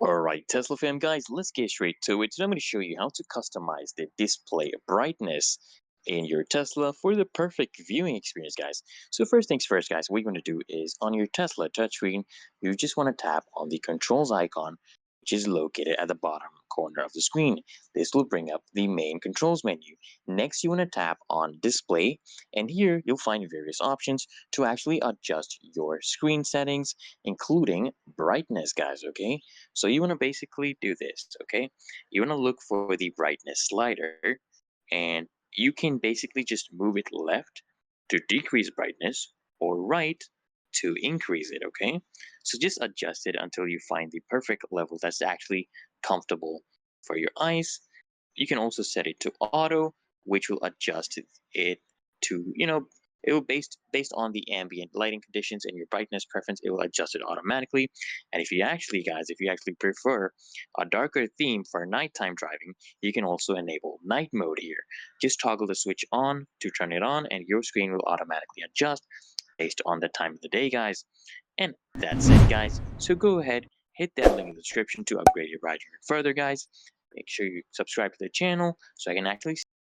Alright, Tesla fam guys, let's get straight to it. Today I'm going to show you how to customize the display brightness in your Tesla for the perfect viewing experience, guys. So first things first, guys, what you want to do is on your Tesla touchscreen, you just want to tap on the controls icon, which is located at the bottom corner of the screen. This will bring up the main controls menu. Next, you want to tap on display, and here you'll find various options to actually adjust your screen settings, including brightness, guys, okay? So you want to basically do this, okay? You want to look for the brightness slider, and you can basically just move it left to decrease brightness or right to increase it, okay? So just adjust it until you find the perfect level that's actually comfortable for your eyes. You can also set it to auto, which will adjust it to, it will based on the ambient lighting conditions and your brightness preference, it will adjust it automatically. And if you actually, guys, if you actually prefer a darker theme for nighttime driving, you can also enable night mode here. Just toggle the switch on to turn it on, and your screen will automatically adjust based on the time of the day, guys. And that's it, guys. So go ahead, hit that link in the description to upgrade your ride even further, guys. Make sure you subscribe to the channel so I can actually